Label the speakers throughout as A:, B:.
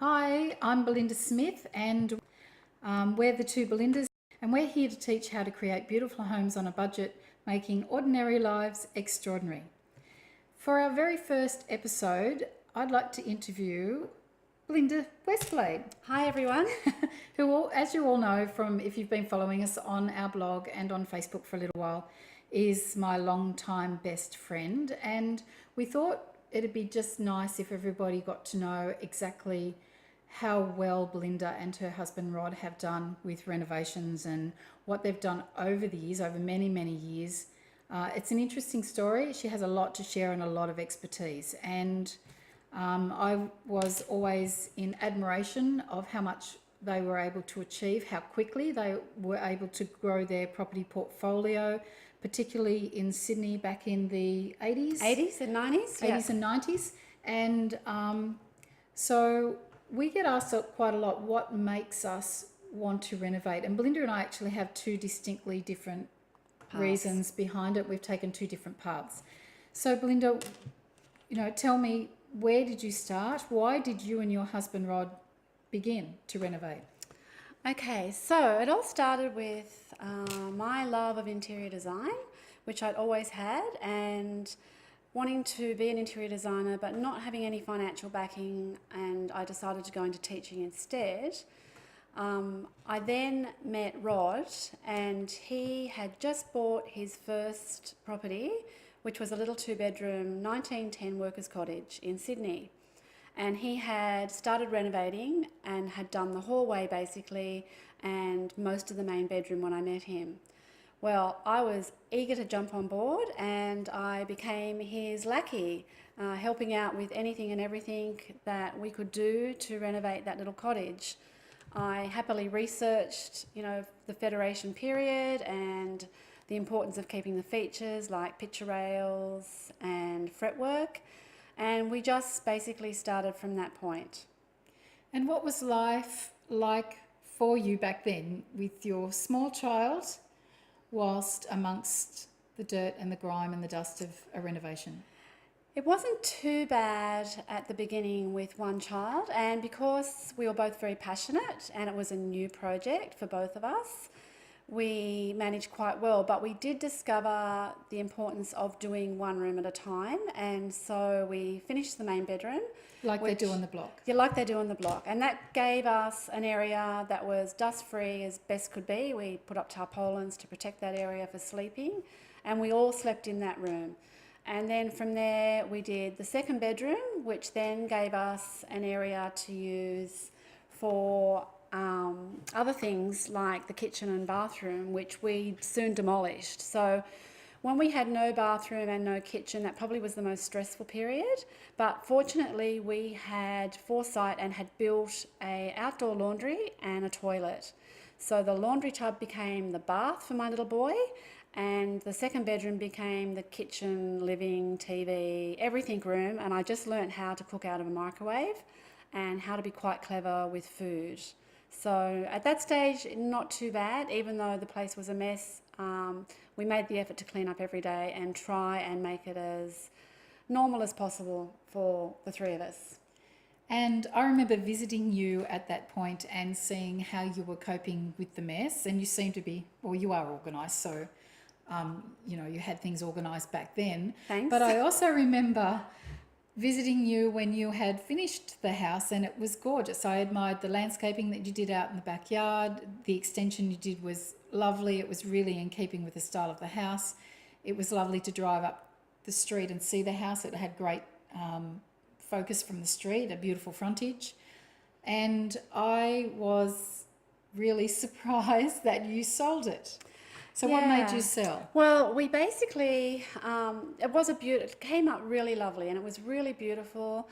A: Hi, I'm Belinda Smith, and we're the two Belindas, and we're here to teach how to create beautiful homes on a budget, making ordinary lives extraordinary. For our very first episode, I'd like to interview Belinda Westblade,
B: Hi everyone.
A: who, as you all know from if you've been following us on our blog and on Facebook for a little while, is my long-time best friend. And we thought it'd be just nice if everybody got to know exactly how well Belinda and her husband Rod have done with renovations and what they've done over the years, over many, many years. It's an interesting story. She has a lot to share and a lot of expertise. And I was always in admiration of how much they were able to achieve, how quickly they were able to grow their property portfolio, particularly in Sydney back in the 80s.
B: 80s and 90s?
A: 80s and 90s. And so we get asked quite a lot what makes us want to renovate. And Belinda and I actually have two distinctly different reasons behind it. We've taken two different paths. So Belinda, tell me, where did you start? Why did you and your husband Rod begin to renovate?
B: Okay, so it all started with my love of interior design, which I'd always had, and wanting to be an interior designer but not having any financial backing, and I decided to go into teaching instead. I then met Rod, and he had just bought his first property, which was a little two-bedroom 1910 workers' cottage in Sydney. And he had started renovating and had done the hallway basically and most of the main bedroom when I met him. Well, I was eager to jump on board, and I became his lackey, helping out with anything and everything that we could do to renovate that little cottage. I happily researched, the Federation period and the importance of keeping the features like picture rails and fretwork, and we just basically started from that point.
A: And what was life like for you back then with your small child whilst amongst the dirt and the grime and the dust of a renovation?
B: It wasn't too bad at the beginning with one child, and because we were both very passionate and it was a new project for both of us, we managed quite well. But we did discover the importance of doing one room at a time, and so we finished the main bedroom.
A: Like they do on the block?
B: Yeah, like they do on the block. And that gave us an area that was dust-free as best could be. We put up tarpaulins to protect that area for sleeping, and we all slept in that room. And then from there we did the second bedroom, which then gave us an area to use for other things like the kitchen and bathroom, which we soon demolished. So when we had no bathroom and no kitchen, that probably was the most stressful period. But fortunately we had foresight and had built an outdoor laundry and a toilet. So the laundry tub became the bath for my little boy, and the second bedroom became the kitchen, living, TV, everything room. And I just learnt how to cook out of a microwave and how to be quite clever with food. So at that stage, not too bad, even though the place was a mess. We made the effort to clean up every day and try and make it as normal as possible for the three of us.
A: And I remember visiting you at that point and seeing how you were coping with the mess, and you seem to be, well, you are organised, so you had things organised back then.
B: Thanks.
A: But I also remember visiting you when you had finished the house, and it was gorgeous. I admired the landscaping that you did out in the backyard. The extension you did was lovely. It was really in keeping with the style of the house. It was lovely to drive up the street and see the house. It had great focus from the street, a beautiful frontage. And I was really surprised that you sold it. So what made you sell?
B: Well, we basically, it came up really lovely, and it was really beautiful.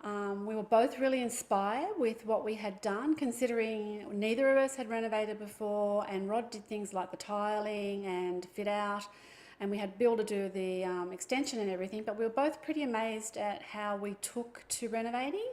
B: We were both really inspired with what we had done, considering neither of us had renovated before, and Rod did things like the tiling and fit out, and we had Bill to do the extension and everything, but we were both pretty amazed at how we took to renovating.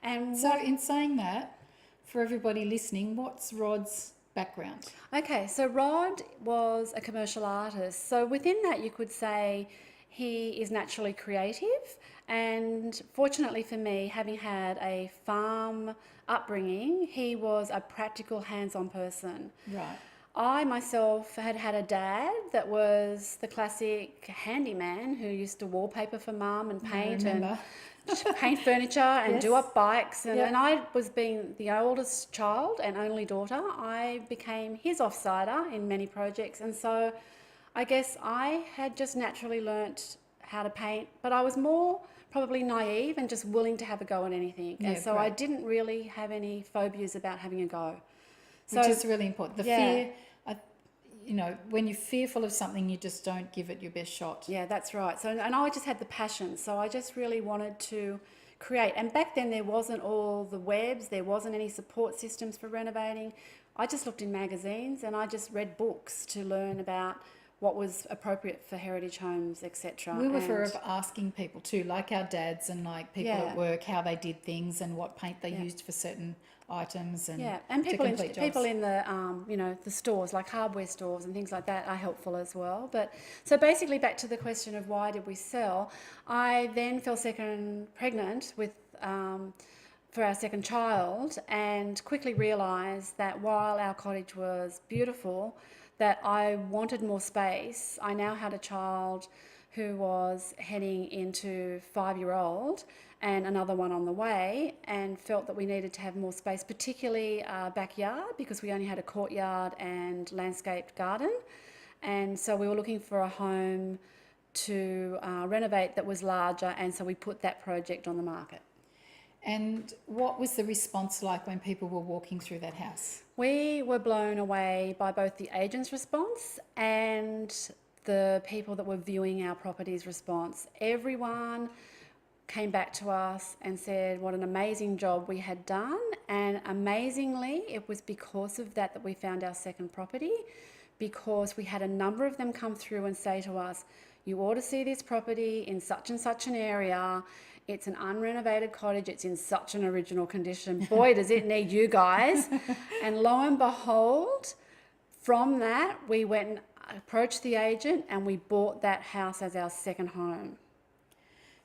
B: And
A: so in saying that, for everybody listening, what's Rod's background?
B: Okay, so Rod was a commercial artist. So within that, you could say He is naturally creative, and fortunately for me, having had a farm upbringing, he was a practical, hands-on person.
A: Right.
B: I myself had had a dad that was the classic handyman who used to wallpaper for mum and
A: I
B: paint
A: remember.
B: paint furniture and
A: Yes.
B: do up bikes. And,
A: Yep.
B: and I was being the oldest child and only daughter. I became his offsider in many projects. And so I guess I had just naturally learnt how to paint, but I was more probably naive and just willing to have a go at anything.
A: Yeah,
B: And so I
A: great.
B: didn't really have any phobias about having a go.
A: Which is really important. The
B: yeah.
A: fear, I, when you're fearful of something, you just don't give it your best shot.
B: Yeah, that's right. So, and I just had the passion. So I just really wanted to create. And back then there wasn't all the webs, there wasn't any support systems for renovating. I just looked in magazines and I just read books to learn about what was appropriate for heritage homes, etc.
A: We were forever asking people too, like our dads and like people
B: Yeah.
A: at work, how they did things and what paint they used for certain items and
B: and
A: to
B: people
A: complete jobs.
B: in the the stores, like hardware stores and things like that, are helpful as well. But so basically, back to the question of why did we sell, I then fell second pregnant with for our second child, and quickly realised that while our cottage was beautiful, that I wanted more space. I now had a child who was heading into 5-year-old and another one on the way, and felt that we needed to have more space, particularly backyard, because we only had a courtyard and landscaped garden. And so we were looking for a home to renovate that was larger, and so we put that project on the market.
A: And what was the response like when people were walking through that house?
B: We were blown away by both the agent's response and the people that were viewing our property's response. Everyone came back to us and said what an amazing job we had done, and amazingly it was because of that that we found our second property, because we had a number of them come through and say to us, you ought to see this property in such and such an area. It's an unrenovated cottage. It's in such an original condition. Boy, does it need you guys. And lo and behold, from that, we went and approached the agent and we bought that house as our second home.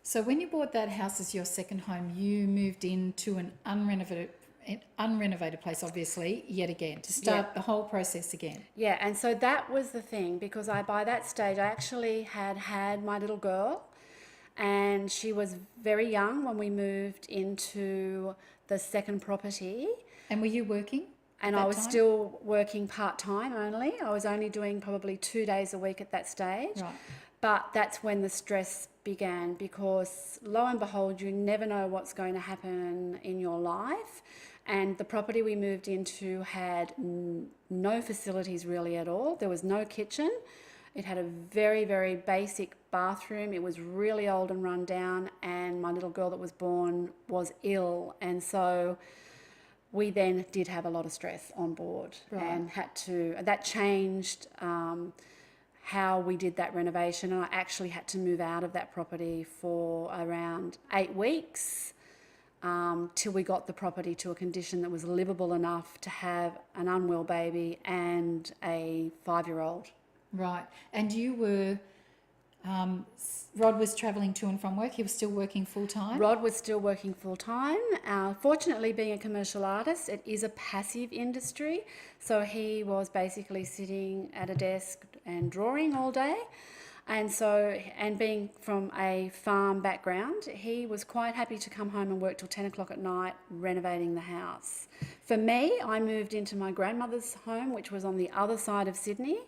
A: So when you bought that house as your second home, you moved into an unrenovated place, obviously, yet again, to start the whole process again.
B: Yeah, and so that was the thing, because by that stage, I actually had my little girl, and she was very young when we moved into the second property.
A: And were you working?
B: And I was still working part-time only. I was only doing probably 2 days a week at that stage.
A: Right.
B: But that's when the stress began, because lo and behold, you never know what's going to happen in your life. And the property we moved into had no facilities really at all. There was no kitchen. It had a very, very basic bathroom. It was really old and run down, and my little girl that was born was ill. And so we then did have a lot of stress on board, and that changed how we did that renovation. And I actually had to move out of that property for around 8 weeks till we got the property to a condition that was livable enough to have an unwell baby and a 5-year-old.
A: Right. And you were, Rod was travelling to and from work. He was still working full-time?
B: Rod was still working full-time. Fortunately, being a commercial artist, it is a passive industry. So he was basically sitting at a desk and drawing all day. And being from a farm background, he was quite happy to come home and work till 10 o'clock at night renovating the house. For me, I moved into my grandmother's home, which was on the other side of Sydney,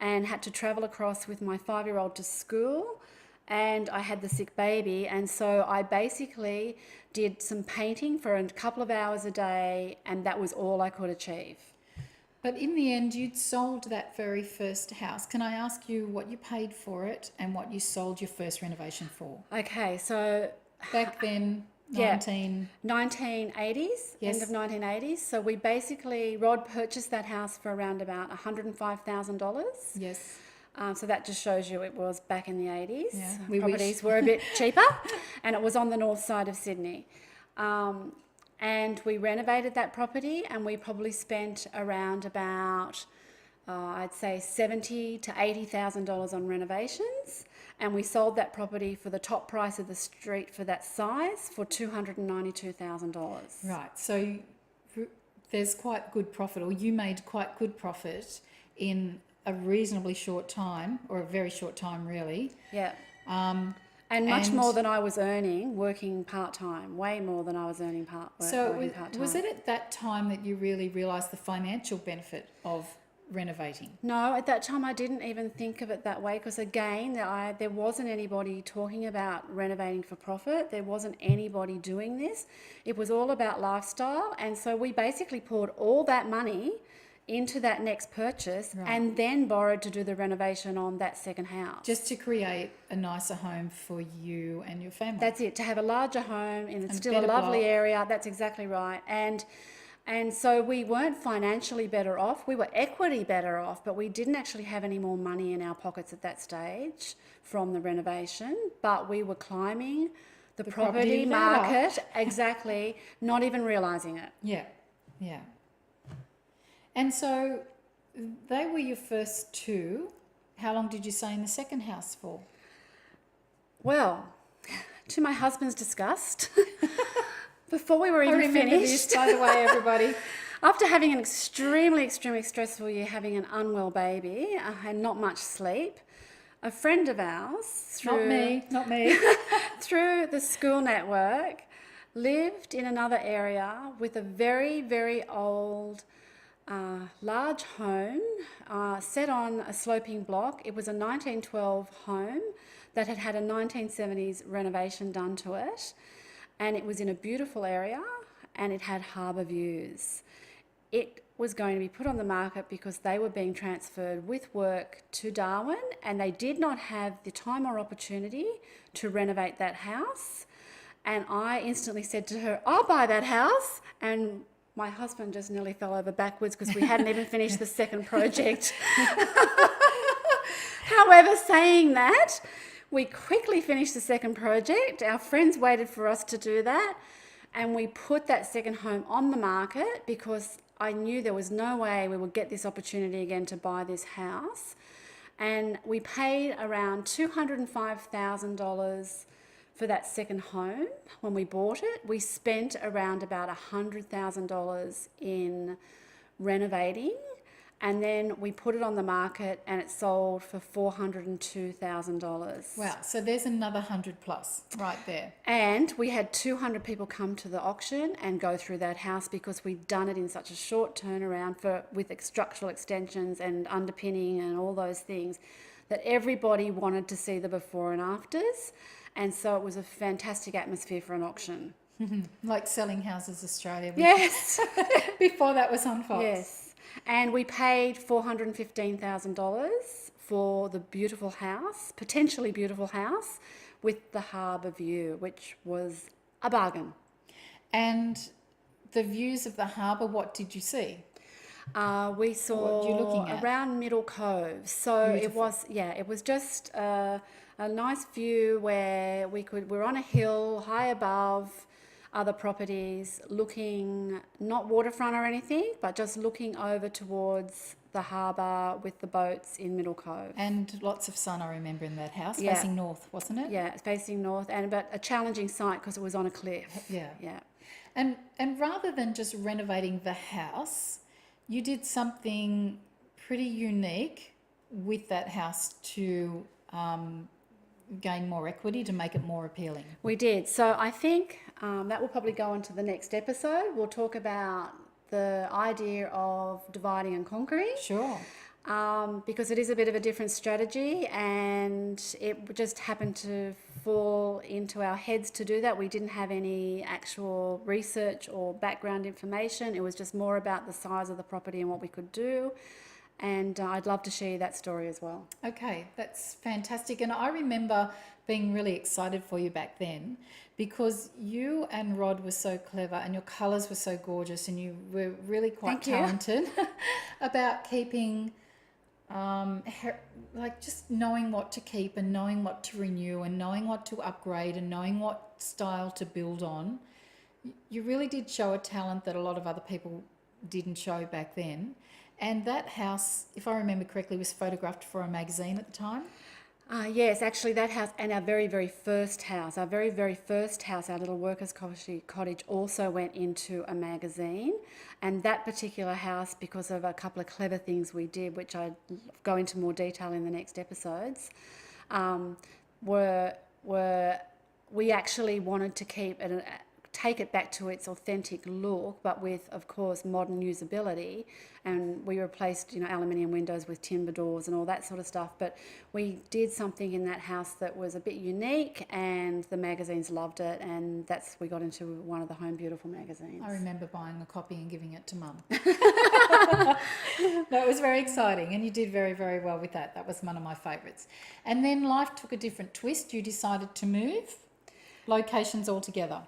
B: and had to travel across with my 5-year-old to school, and I had the sick baby, and so I basically did some painting for a couple of hours a day, and that was all I could achieve.
A: But in the end, you'd sold that very first house. Can I ask you what you paid for it and what you sold your first renovation for?
B: Okay, so
A: back then,
B: 1980s,
A: Yes.
B: end of 1980s. So we basically, Rod purchased that house for around about $105,000.
A: Yes.
B: So that just shows you it was back in the 80s.
A: Yeah,
B: Properties were a bit cheaper, and it was on the north side of Sydney. And we renovated that property, and we probably spent around about, I'd say $70,000 to $80,000 on renovations. and we sold that property for the top price of the street for that size for $292,000.
A: Right. So there's quite good profit, or you made quite good profit in a reasonably short time, or a very short time, really.
B: Yeah. And much more than I was earning working part-time, way more than I was earning working part-time.
A: Was it at that time that you really realised the financial benefit of renovating?
B: No, at that time I didn't even think of it that way, because again, there wasn't anybody talking about renovating for profit. There wasn't anybody doing this. It was all about lifestyle, and so we basically poured all that money into that next purchase,
A: Right.
B: and then borrowed to do the renovation on that second house.
A: Just to create a nicer home for you and your family.
B: That's it, to have a larger home in
A: And
B: still a
A: better
B: lovely
A: block.
B: area. That's exactly right. And so we weren't financially better off. We were equity better off, but we didn't actually have any more money in our pockets at that stage from the renovation. But we were climbing the property
A: ladder.
B: market, exactly, not even realising it.
A: Yeah, yeah. And so they were your first two. How long did you stay in the second house for?
B: Well, to my husband's disgust, before we were even
A: I remember
B: finished,
A: this, by the way, everybody.
B: after having an extremely stressful year, having an unwell baby and not much sleep, a friend of ours,
A: Not me.
B: through the school network, lived in another area with a very, very old, large home set on a sloping block. It was a 1912 home that had had a 1970s renovation done to it, and it was in a beautiful area, and it had harbour views. It was going to be put on the market because they were being transferred with work to Darwin, and they did not have the time or opportunity to renovate that house. And I instantly said to her, I'll buy that house. And my husband just nearly fell over backwards because we hadn't even finished the second project. However, saying that, we quickly finished the second project. Our friends waited for us to do that, and we put that second home on the market because I knew there was no way we would get this opportunity again to buy this house. And we paid around $205,000 for that second home when we bought it. We spent around about $100,000 in renovating, and then we put it on the market and it sold for $402,000.
A: Wow, so there's another 100 plus right there.
B: And we had 200 people come to the auction and go through that house because we'd done it in such a short turnaround with structural extensions and underpinning and all those things, that everybody wanted to see the before and afters. And so it was a fantastic atmosphere for an auction.
A: Like Selling Houses Australia.
B: Yes.
A: Before that was on Fox.
B: Yes. And we paid $415,000 for the beautiful house, potentially beautiful house, with the harbour view, which was a bargain.
A: And the views of the harbour, what did you see?
B: We saw
A: What are you looking at?
B: around Middle Cove. So
A: Beautiful.
B: it was just a nice view where we're on a hill high above other properties, looking not waterfront or anything, but just looking over towards the harbour with the boats in Middle Cove.
A: And lots of sun, I remember, in that house,
B: Yeah.
A: facing north, wasn't it?
B: Yeah, it's facing north, but a challenging site because it was on a cliff.
A: Yeah.
B: Yeah.
A: And rather than just renovating the house, you did something pretty unique with that house to gain more equity, to make it more appealing.
B: We did. So I think that will probably go into the next episode. We'll talk about the idea of dividing and conquering.
A: Sure.
B: Because it is a bit of a different strategy, and it just happened to fall into our heads to do that. We didn't have any actual research or background information. It was just more about the size of the property and what we could do. And I'd love to share that story as well.
A: Okay, that's fantastic. And I remember being really excited for you back then because you and Rod were so clever and your colours were so gorgeous and you were really quite talented about keeping, just knowing what to keep and knowing what to renew and knowing what to upgrade and knowing what style to build on. You really did show a talent that a lot of other people didn't show back then. And that house, if I remember correctly, was photographed for a magazine at the time.
B: Yes, actually that house and our very, very first house, our little workers' cottage also went into a magazine. And that particular house, because of a couple of clever things we did, which I go into more detail in the next episodes, were we actually wanted to take it back to its authentic look, but with, of course, modern usability. And we replaced, aluminium windows with timber doors and all that sort of stuff. But we did something in that house that was a bit unique, and the magazines loved it. And we got into one of the Home Beautiful magazines.
A: I remember buying a copy and giving it to Mum. No, it was very exciting, and you did very, very well with that. That was one of my favourites. And then life took a different twist. You decided to move locations altogether.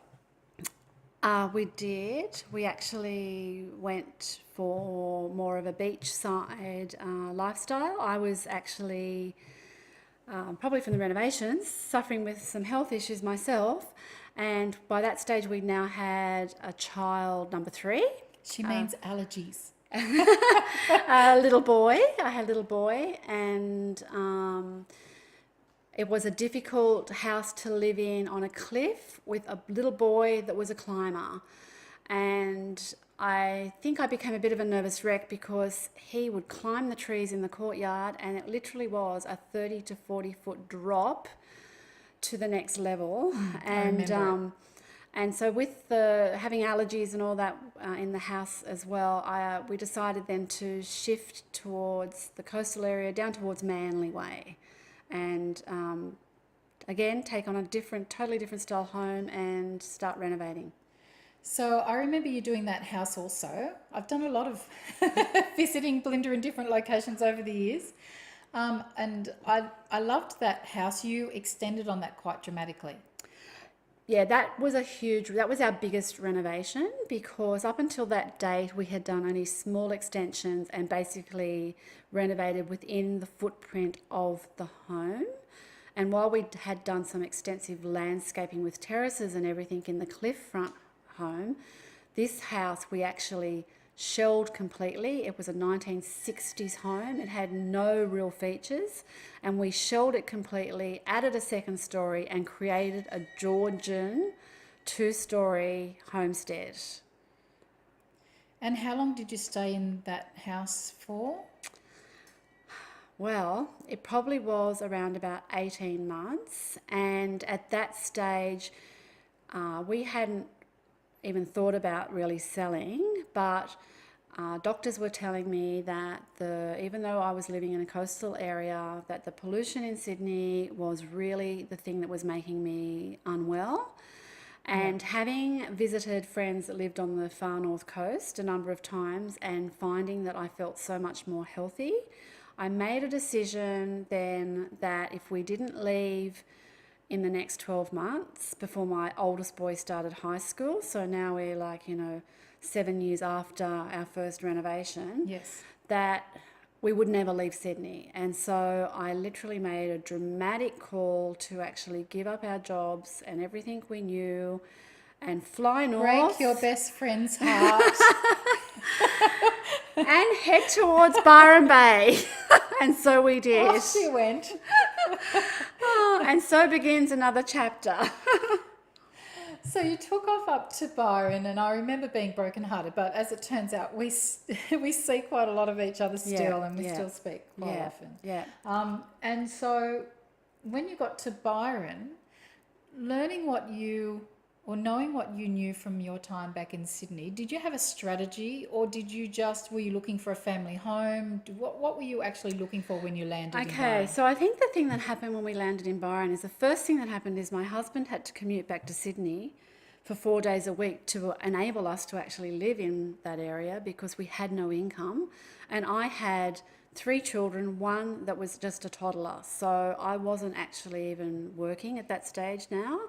B: We did. We actually went for more of a beachside lifestyle. I was actually, probably from the renovations, suffering with some health issues myself. And by that stage, we now had a child, number 3.
A: She means allergies.
B: A little boy. I had a little boy, and it was a difficult house to live in on a cliff with a little boy that was a climber. And I think I became a bit of a nervous wreck because he would climb the trees in the courtyard, and it literally was a 30 to 40 foot drop to the next level. And so with having allergies and all that in the house as well, we decided then to shift towards the coastal area, down towards Manly Way. And again, take on a totally different style home and start renovating.
A: So I remember you doing that house also. I've done a lot of visiting Belinda in different locations over the years. And I loved that house. You extended on that quite dramatically.
B: Yeah, that was our biggest renovation, because up until that date we had done only small extensions and basically renovated within the footprint of the home. And while we had done some extensive landscaping with terraces and everything in the cliffront home, this house we actually shelled completely. It was a 1960s home. It had no real features, and we shelled it completely, added a second story, and created a Georgian 2-story homestead.
A: And how long did you stay in that house for?
B: Well, it probably was around about 18 months, and at that stage we hadn't even thought about really selling, but doctors were telling me that even though I was living in a coastal area, that the pollution in Sydney was really the thing that was making me unwell. And having visited friends that lived on the far north coast a number of times and finding that I felt so much more healthy, I made a decision then that if we didn't leave in the next 12 months before my oldest boy started high school, so now we're 7 years after our first renovation,
A: yes,
B: that we would never leave Sydney. And so I literally made a dramatic call to actually give up our jobs and everything we knew and fly north.
A: Break your best friend's heart.
B: And head towards Byron Bay. And so we did.
A: Off she went.
B: And so begins another chapter.
A: So you took off up to Byron, and I remember being brokenhearted, but as it turns out, we see quite a lot of each other still, and we still speak quite often.
B: Yeah.
A: And so when you got to Byron, knowing what you knew from your time back in Sydney, did you have a strategy, or were you looking for a family home? What were you actually looking for when you landed in Byron?
B: Okay, so I think the thing that happened when we landed in Byron is the first thing that happened is my husband had to commute back to Sydney for 4 days a week to enable us to actually live in that area because we had no income. And I had 3 children, one that was just a toddler. So I wasn't actually even working at that stage now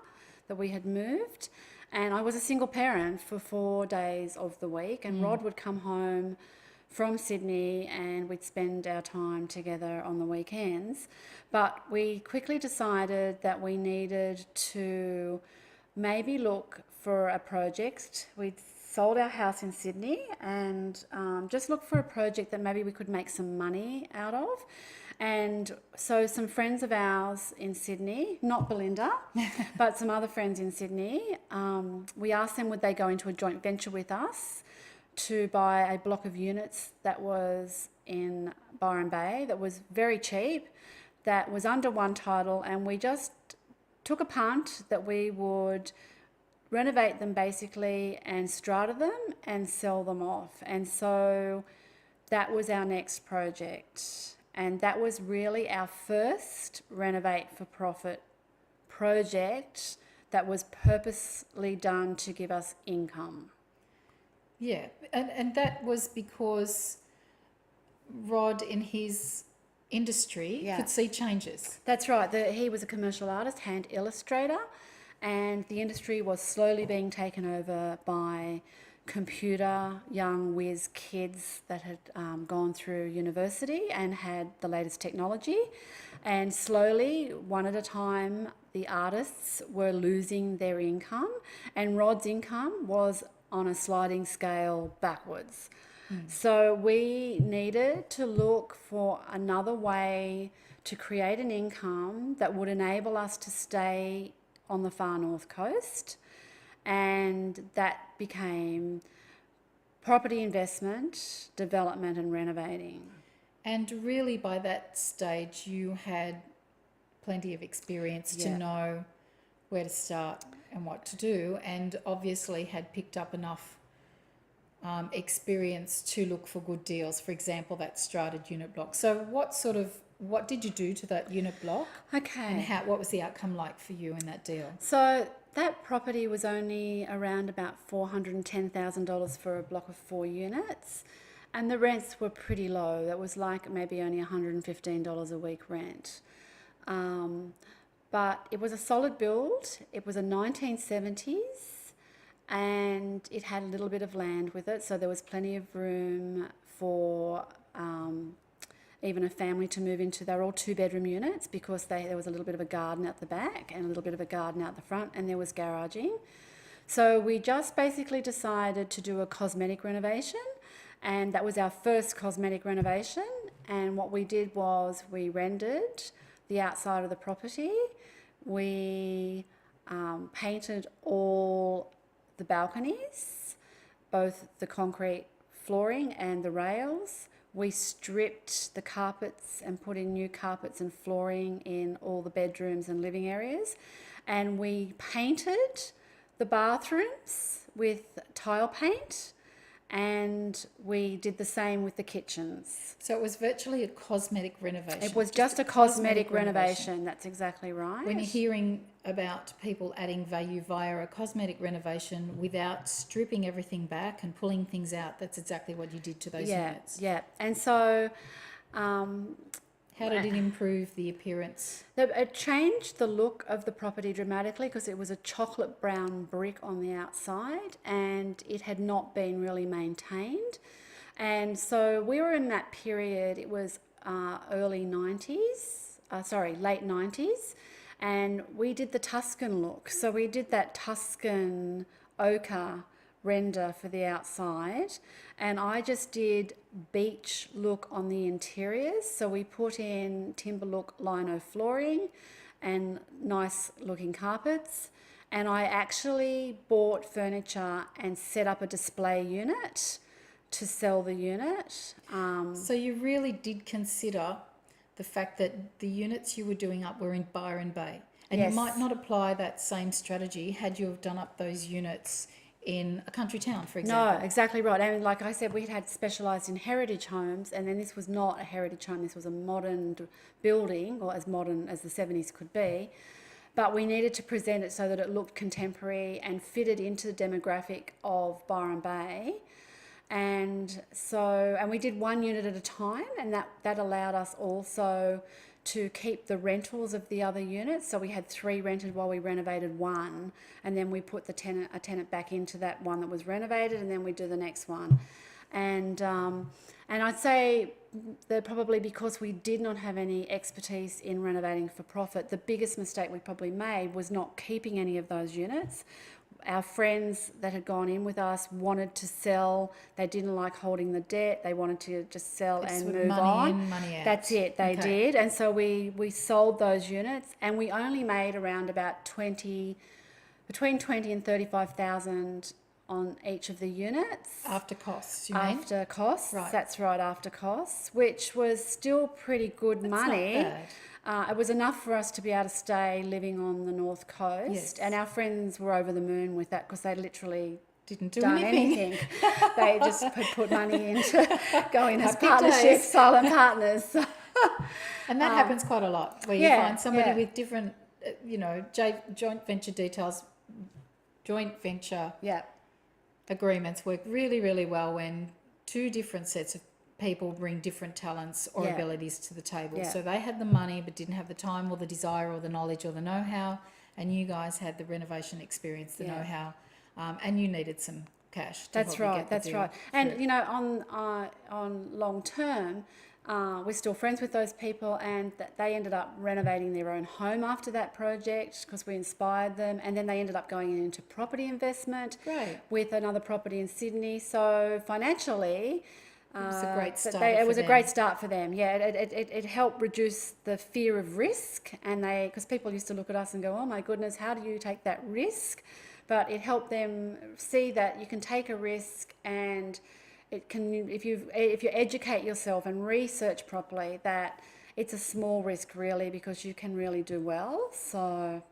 B: that we had moved. And I was a single parent for 4 days of the week. And Rod would come home from Sydney and we'd spend our time together on the weekends. But we quickly decided that we needed to maybe look for a project. We'd sold our house in Sydney and just look for a project that maybe we could make some money out of. And so some friends of ours in Sydney, not Belinda, but some other friends in Sydney, we asked them would they go into a joint venture with us to buy a block of units that was in Byron Bay that was very cheap, that was under one title, and we just took a punt that we would renovate them basically and strata them and sell them off. And so that was our next project. And that was really our first Renovate for Profit project that was purposely done to give us income.
A: Yeah, and that was because Rod in his industry could see changes.
B: That's right. He was a commercial artist, hand illustrator, and the industry was slowly being taken over by computer young whiz kids that had gone through university and had the latest technology. And slowly, one at a time, the artists were losing their income, and Rod's income was on a sliding scale backwards. So we needed to look for another way to create an income that would enable us to stay on the far north coast, and that became property investment, development and renovating.
A: And really by that stage you had plenty of experience to know where to start and what to do, and obviously had picked up enough experience to look for good deals. For example, that strated unit block. So what did you do to that unit block?
B: Okay.
A: And what was the outcome like for you in that deal?
B: So that property was only around about $410,000 for a block of 4 units, and the rents were pretty low. That was like maybe only $115 a week rent. But it was a solid build. It was a 1970s, and it had a little bit of land with it, so there was plenty of room for even a family to move into. They were all 2-bedroom units because there was a little bit of a garden out the back and a little bit of a garden out the front, and there was garaging. So we just basically decided to do a cosmetic renovation, and that was our first cosmetic renovation. And what we did was we rendered the outside of the property. We painted all the balconies, both the concrete flooring and the rails. We stripped the carpets and put in new carpets and flooring in all the bedrooms and living areas. And we painted the bathrooms with tile paint, and we did the same with the kitchens.
A: So it was virtually a cosmetic renovation.
B: It was just a cosmetic renovation. That's exactly right.
A: When you're hearing about people adding value via a cosmetic renovation without stripping everything back and pulling things out, that's exactly what you did to those units.
B: Yeah. And so
A: how did it improve the appearance?
B: It changed the look of the property dramatically because it was a chocolate brown brick on the outside and it had not been really maintained. And so we were in that period, it was late 90s, and we did the Tuscan look. So we did that Tuscan ochre render for the outside, and I just did beach look on the interiors. So we put in timber look lino flooring and nice looking carpets, and I actually bought furniture and set up a display unit to sell the unit.
A: So you really did consider the fact that the units you were doing up were in Byron Bay, and
B: Yes.
A: you might not apply that same strategy had you have done up those units in a country town, for example.
B: No, exactly right. And like I said, we had specialised in heritage homes, and then this was not a heritage home. This was a modern building, or as modern as the 70s could be. But we needed to present it so that it looked contemporary and fitted into the demographic of Byron Bay. And we did one unit at a time, and that allowed us also to keep the rentals of the other units. So we had 3 rented while we renovated one, and then we put a tenant back into that one that was renovated, and then we do the next one. And I'd say that probably because we did not have any expertise in renovating for profit, the biggest mistake we probably made was not keeping any of those units. our friends that had gone in with us wanted to sell. They didn't like holding the debt. They wanted to just sell and move
A: money
B: on.
A: in, money out.
B: That's it. They did. And so we sold those units, and we only made around about between 20 and 35,000 on each of the units.
A: After costs, you mean?
B: After costs,
A: Right.
B: that's right, after costs, which was still pretty good money.
A: Not bad.
B: It was enough for us to be able to stay living on the North Coast.
A: Yes.
B: And our friends were over the moon with that because they literally
A: Didn't do
B: done
A: anything.
B: anything. They just had put money into going as
A: Happy
B: partnerships,
A: days.
B: silent partners.
A: And that happens quite a lot, where you
B: yeah,
A: find somebody
B: yeah.
A: with different, joint venture details, joint venture
B: Yeah.
A: agreements work really, really well when two different sets of people bring different talents or
B: Yeah.
A: abilities to the table.
B: Yeah.
A: So they had the money but didn't have the time or the desire or the knowledge or the know-how, and you guys had the renovation experience, the
B: Yeah.
A: know-how, and you needed some cash to
B: That's
A: help you
B: right.
A: get the
B: That's
A: deal
B: right.
A: through.
B: And on long term, we're still friends with those people, and they ended up renovating their own home after that project because we inspired them, and then they ended up going into property investment
A: Great.
B: with another property in Sydney. So financially,
A: It was a great start.
B: it was a great start for them. Yeah, it helped reduce the fear of risk, and because people used to look at us and go, "Oh my goodness, how do you take that risk?" But it helped them see that you can take a risk, and it can, if you educate yourself and research properly, that it's a small risk really, because you can really do well. So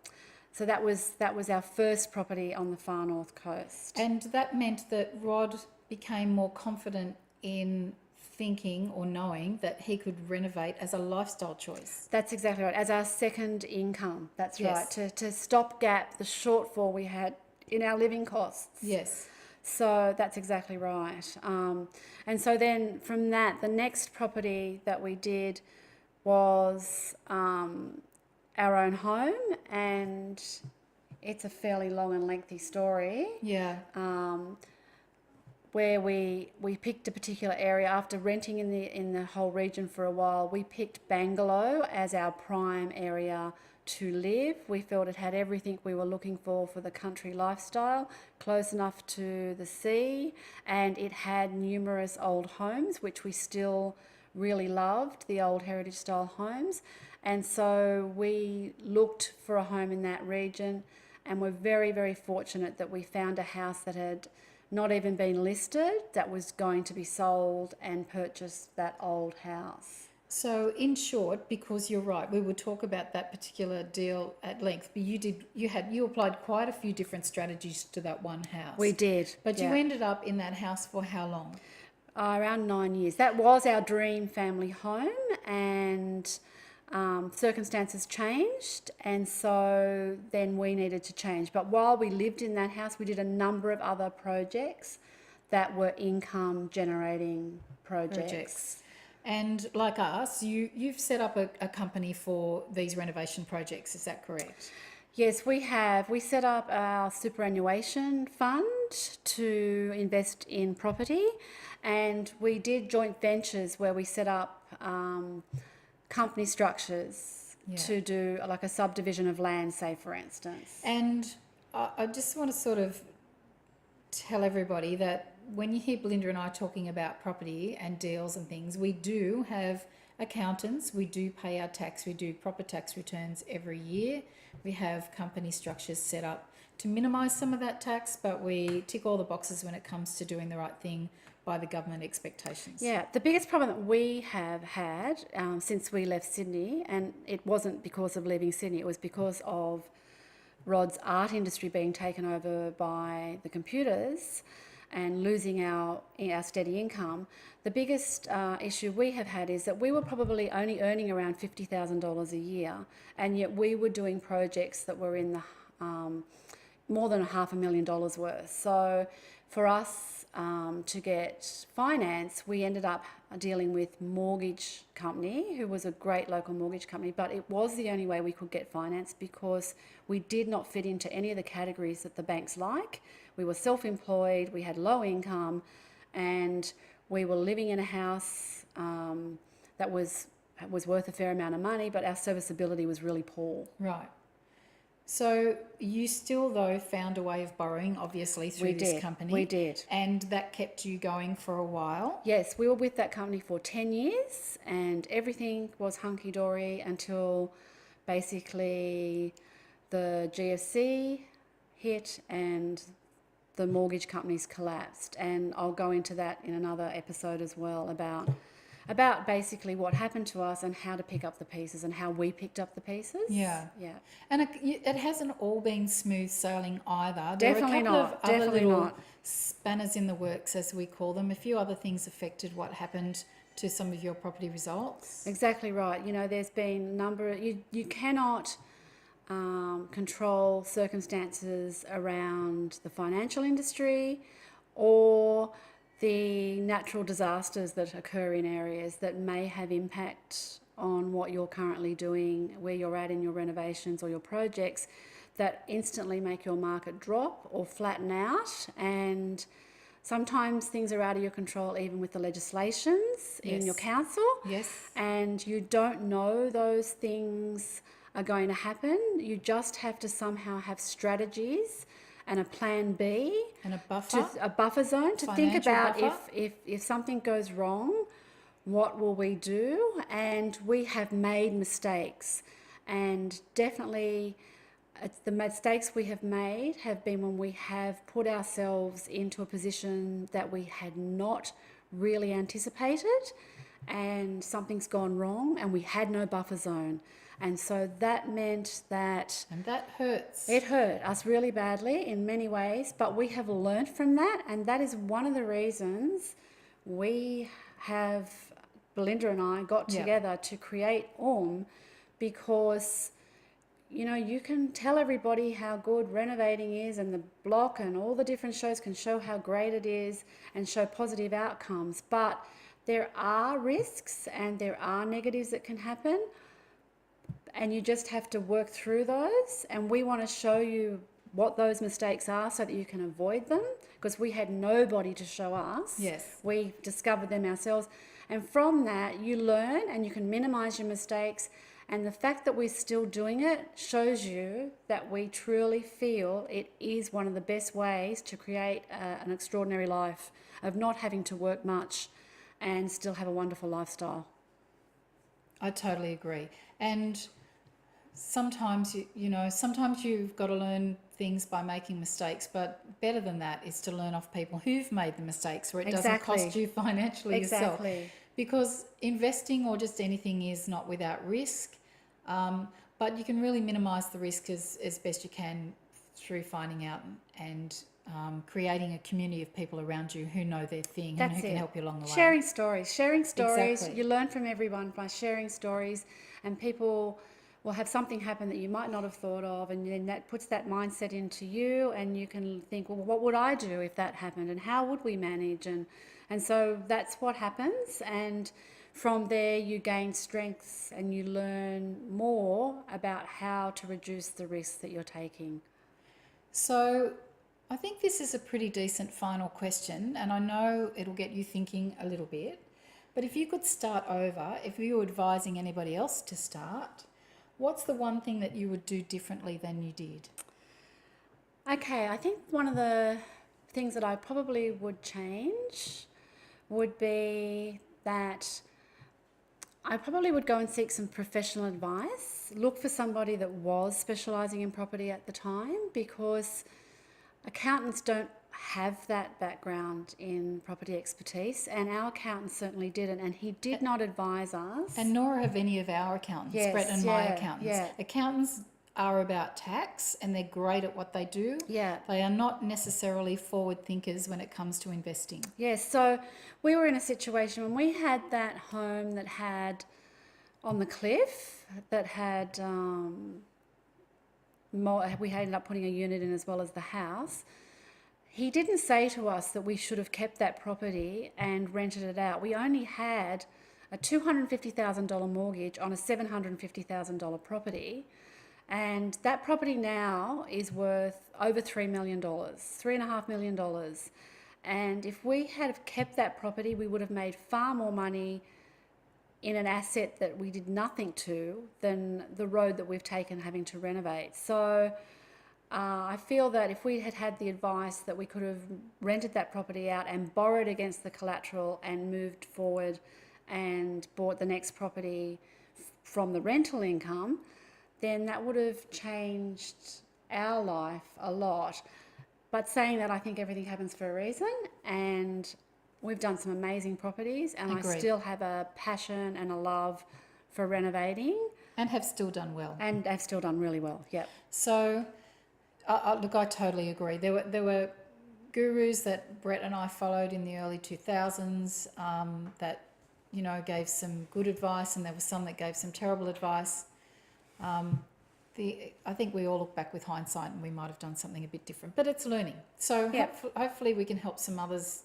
B: that was our first property on the far north coast.
A: And that meant that Rod became more confident in thinking or knowing that he could renovate as a lifestyle choice.
B: That's exactly right. As our second income, that's
A: Yes.
B: right. To stopgap the shortfall we had in our living costs.
A: Yes.
B: So that's exactly right. And so then from that, the next property that we did was our own home, and it's a fairly long and lengthy story.
A: Yeah.
B: Where we picked a particular area after renting in the whole region for a while. We picked Bangalow as our prime area to live. We felt it had everything we were looking for the country lifestyle, close enough to the sea, and it had numerous old homes, which we still really loved, the old heritage style homes. And so we looked for a home in that region, and we're very, very fortunate that we found a house that had not even been listed, that was going to be sold, and purchased that old house.
A: So in short, because you're right, we will talk about that particular deal at length, but you applied quite a few different strategies to that one house.
B: We did.
A: But
B: yeah.
A: you ended up in that house for how long?
B: Around 9 years. That was our dream family home, and circumstances changed, and so then we needed to change. But while we lived in that house, we did a number of other projects that were income generating projects.
A: And like us, you've set up a company for these renovation projects, is that correct?
B: Yes, we have. We set up our superannuation fund to invest in property, and we did joint ventures where we set up company structures to do like a subdivision of land, say, for instance.
A: And I just want to sort of tell everybody that when you hear Belinda and I talking about property and deals and things, we do have accountants, we do pay our tax, we do proper tax returns every year. We have company structures set up to minimise some of that tax, but we tick all the boxes when it comes to doing the right thing by the government expectations.
B: Yeah, the biggest problem that we have had since we left Sydney, and it wasn't because of leaving Sydney, it was because of Rod's art industry being taken over by the computers and losing our steady income. The biggest issue we have had is that we were probably only earning around $50,000 a year, and yet we were doing projects that were in the more than $500,000 worth. So for us to get finance, we ended up dealing with mortgage company, who was a great local mortgage company, but it was the only way we could get finance because we did not fit into any of the categories that the banks like. We were self-employed, we had low income, and we were living in a house that was worth a fair amount of money, but our serviceability was really poor.
A: Right. So you still, though, found a way of borrowing, obviously, through this company.
B: We did.
A: And that kept you going for a while.
B: Yes, we were with that company for 10 years and everything was hunky-dory until basically the GFC hit and the mortgage companies collapsed. And I'll go into that in another episode as well about basically what happened to us and how to pick up the pieces and how we picked up the pieces.
A: Yeah.
B: Yeah.
A: And it hasn't all been smooth sailing either.
B: Definitely
A: there are a couple
B: not.
A: of other
B: Definitely
A: little
B: not.
A: spanners in the works, as we call them. A few other things affected what happened to some of your property results.
B: Exactly right. You know, there's been a number. You cannot control circumstances around the financial industry or the natural disasters that occur in areas that may have impact on what you're currently doing, where you're at in your renovations or your projects, that instantly make your market drop or flatten out. And sometimes things are out of your control, even with the legislations in your council.
A: Yes.
B: And you don't know those things are going to happen. You just have to somehow have strategies and a plan B
A: And a buffer.
B: a buffer zone to think
A: Financial
B: about
A: buffer.
B: if something goes wrong, what will we do? And we have made mistakes, and definitely the mistakes we have made have been when we have put ourselves into a position that we had not really anticipated, and something's gone wrong and we had no buffer zone. And so that meant that
A: And that hurts.
B: it hurt us really badly in many ways, but we have learned from that, and that is one of the reasons we have, Belinda and I, got together to create because, you know, you can tell everybody how good Renovating is, and the block and all the different shows can show how great it is and show positive outcomes, but there are risks and there are negatives that can happen. And you just have to work through those. And we want to show you what those mistakes are so that you can avoid them, because we had nobody to show us.
A: Yes.
B: We discovered them ourselves. And from that, you learn and you can minimize your mistakes. And the fact that we're still doing it shows you that we truly feel it is one of the best ways to create an extraordinary life, of not having to work much and still have a wonderful lifestyle.
A: I totally agree. And sometimes, sometimes you've got to learn things by making mistakes, but better than that is to learn off people who've made the mistakes, where it doesn't cost you financially yourself. Because investing or just anything is not without risk, but you can really minimise the risk as best you can through finding out and creating a community of people around you who know their thing and who can help you along the way.
B: Sharing stories.
A: Exactly.
B: You learn from everyone by sharing stories, and people will have something happen that you might not have thought of, and then that puts that mindset into you, and you can think, well, what would I do if that happened, and how would we manage? And so that's what happens, and from there you gain strengths and you learn more about how to reduce the risks that you're taking.
A: So I think this is a pretty decent final question, and I know it'll get you thinking a little bit, but if you could start over, if you were advising anybody else to start, what's the one thing that you would do differently than you did?
B: Okay, I think one of the things that I probably would change would be that I probably would go and seek some professional advice, look for somebody that was specialising in property at the time, because accountants don't have that background in property expertise, and our accountant certainly didn't, and he did not advise us.
A: And nor have any of our accountants, Brett and my accountants. Accountants are about tax, and they're great at what they do.
B: Yeah.
A: They are not necessarily forward thinkers when it comes to investing.
B: Yes, so we were in a situation when we had that home that had on the cliff, that had we ended up putting a unit in as well as the house. He didn't say to us that we should have kept that property and rented it out. We only had a $250,000 mortgage on a $750,000 property, and that property now is worth over $3 million, $3.5 million. And if we had kept that property, we would have made far more money in an asset that we did nothing to than the road that we've taken having to renovate. So I feel that if we had had the advice that we could have rented that property out and borrowed against the collateral and moved forward and bought the next property from the rental income, then that would have changed our life a lot. But saying that, I think everything happens for a reason, and we've done some amazing properties, and
A: Agreed.
B: I still have a passion and a love for renovating.
A: And have still done well.
B: And I've still done really well, yep.
A: So, look, I totally agree. There were gurus that Brett and I followed in the early 2000s that, you know, gave some good advice, and there were some that gave some terrible advice. I think we all look back with hindsight and we might have done something a bit different, but it's learning. So hopefully we can help some others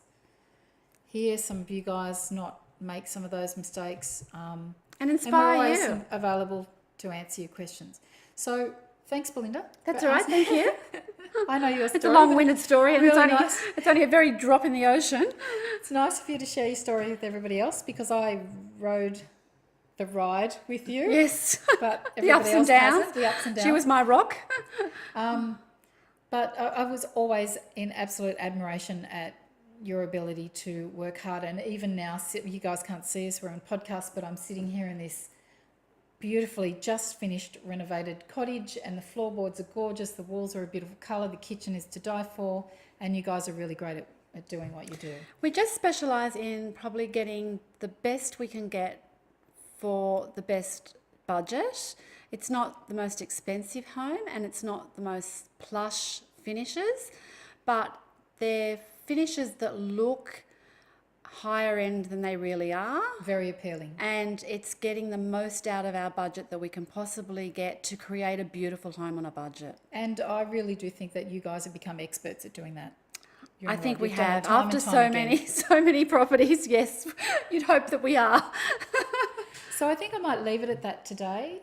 A: here, some of you guys not make some of those mistakes.
B: And inspire
A: and we're
B: you.
A: always available to answer your questions. So thanks, Belinda.
B: That's all right, thank you.
A: I know your story.
B: It's a long-winded story, and
A: really
B: it's only a very drop in the ocean.
A: It's nice for you to share your story with everybody else, because I rode the ride with you.
B: Yes,
A: But
B: the ups and
A: everybody else
B: downs.
A: hasn't, the ups and downs.
B: She was my rock.
A: But I was always in absolute admiration at your ability to work hard. And even now, you guys can't see us, we're on podcast, but I'm sitting here in this beautifully just finished renovated cottage, and the floorboards are gorgeous, the walls are a beautiful colour, the kitchen is to die for, and you guys are really great at doing what you do.
B: We just specialise in probably getting the best we can get for the best budget. It's not the most expensive home, and it's not the most plush finishes, but they're finishes that look higher end than they really are.
A: Very appealing.
B: And it's getting the most out of our budget that we can possibly get to create a beautiful home on a budget.
A: And I really do think that you guys have become experts at doing that.
B: I think we
A: You've done it
B: have.
A: time
B: After
A: and time
B: so
A: again.
B: many properties, yes, you'd hope that we are.
A: So I think I might leave it at that today.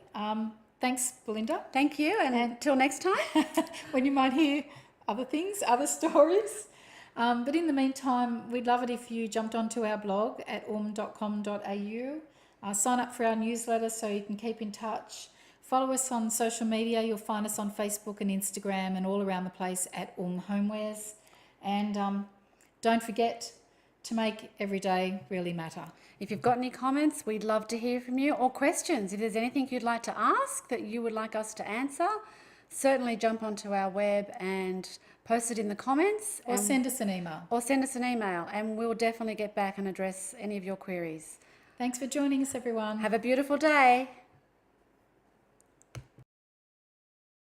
A: Thanks, Belinda.
B: Thank you, and until next time.
A: When you might hear other things, other stories. But in the meantime, we'd love it if you jumped onto our blog at um.com.au. Sign up for our newsletter so you can keep in touch. Follow us on social media. You'll find us on Facebook and Instagram and all around the place at Homewares. And don't forget to make every day really matter.
B: If you've got any comments, we'd love to hear from you, or questions. If there's anything you'd like to ask that you would like us to answer, certainly jump onto our web and post it in the comments.
A: Or send us an email.
B: And we'll definitely get back and address any of your queries.
A: Thanks for joining us, everyone.
B: Have a beautiful day.